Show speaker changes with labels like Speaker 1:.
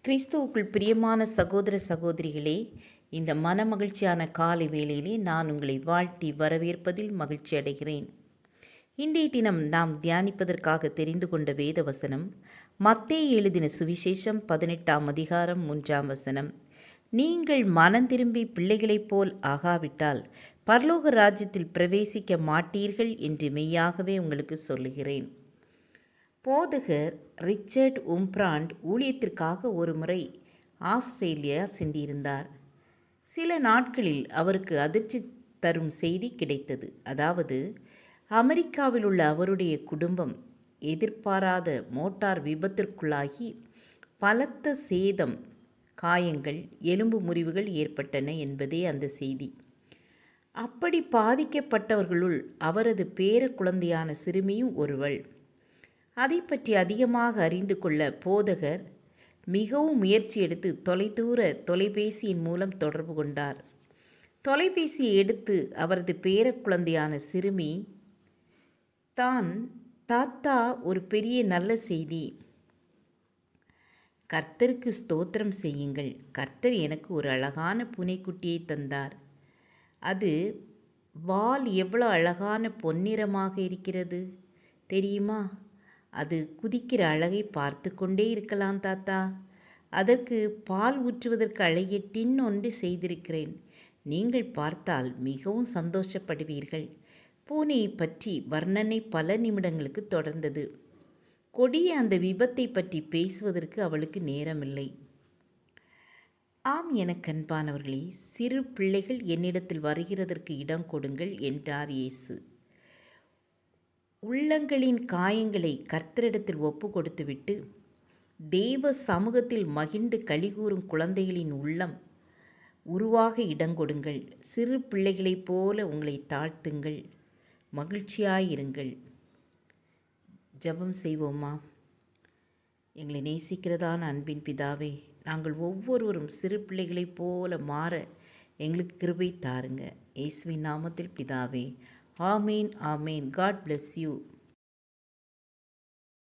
Speaker 1: கிறிஸ்துவுக்குள் பிரியமான சகோதர சகோதரிகளே, இந்த மனமகிழ்ச்சியான காலை வேளையிலே நான் உங்களை வாழ்த்தி வரவேற்பதில் மகிழ்ச்சி அடைகிறேன். இன்றைய தினம் நாம் தியானிப்பதற்காக தெரிந்து கொண்ட வேத வசனம் மத்தேயு எழுதின சுவிசேஷம் 18ஆம் அதிகாரம் 3ஆம் வசனம். நீங்கள் மனம் திரும்பி பிள்ளைகளைப் போல் ஆகாவிட்டால் பரலோக ராஜ்யத்தில் பிரவேசிக்க மாட்டீர்கள் என்று மெய்யாகவே உங்களுக்கு சொல்லுகிறேன். போதகர் ரிச்சர்ட் உம்ப்ராண்ட் ஊழியத்திற்காக ஒரு முறை ஆஸ்திரேலியா சென்றிருந்தார். சில நாட்களில் அவருக்கு அதிர்ச்சி தரும் செய்தி கிடைத்தது. அதாவது, அமெரிக்காவில் உள்ள அவருடைய குடும்பம் எதிர்பாராத மோட்டார் விபத்திற்குள்ளாகி பலத்த சேதம், காயங்கள், எலும்பு முறிவுகள் ஏற்பட்டன என்பதே அந்த செய்தி. அப்படி பாதிக்கப்பட்டவர்களுள் அவரது பேர குழந்தையான சிறுமியும் ஒருவள். அதை பற்றி அதிகமாக அறிந்து கொள்ள போதகர் மிகவும் முயற்சி எடுத்து தொலைதூர தொலைபேசியின் மூலம் தொடர்பு கொண்டார். தொலைபேசியை எடுத்து அவரது பேர குழந்தையான சிறுமி, தாத்தா, ஒரு பெரிய நல்ல செய்தி. கர்த்தருக்கு ஸ்தோத்திரம் செய்யுங்கள். கர்த்தர் எனக்கு ஒரு அழகான பூனைக்குட்டியை தந்தார். அது வால் எவ்வளோ அழகான பொன்னிறமாக இருக்கிறது தெரியுமா? அது குதிக்கிற அழகை பார்த்து கொண்டே இருக்கலாம் தாத்தா. அதற்கு பால் ஊற்றுவதற்கு அழகிய டின் ஒன்று செய்திருக்கிறேன். நீங்கள் பார்த்தால் மிகவும் சந்தோஷப்படுவீர்கள். பூனையை பற்றி வர்ணனை பல நிமிடங்களுக்கு தொடர்ந்தது. கொடிய அந்த விபத்தை பற்றி பேசுவதற்கு அவளுக்கு நேரமில்லை. ஆம், எனக்கு அன்பானவர்களே, சிறு பிள்ளைகள் என்னிடத்தில் வருகிறதற்கு இடம் கொடுங்கள் என்றார் இயேசு. உள்ளங்களின் காயங்களை கர்த்தரிடத்தில் ஒப்பு கொடுத்துவிட்டு தேவ சமூகத்தில் மகிழ்ந்து களிகூறும் குழந்தைகளின் உள்ளம் உருவாக இடங்கொடுங்கள். சிறு பிள்ளைகளைப் போல உங்களை தாழ்த்துங்கள், மகிழ்ச்சியாயிருங்கள். ஜெபம் செய்வோமா? எங்களை நேசிக்கிறதான அன்பின் பிதாவே, நாங்கள் ஒவ்வொருவரும் சிறு பிள்ளைகளைப் போல மாற எங்களுக்கு கிருபை தாருங்க. இயேசுவின் நாமத்தில் பிதாவே, ஆமேன், ஆமேன். God bless you.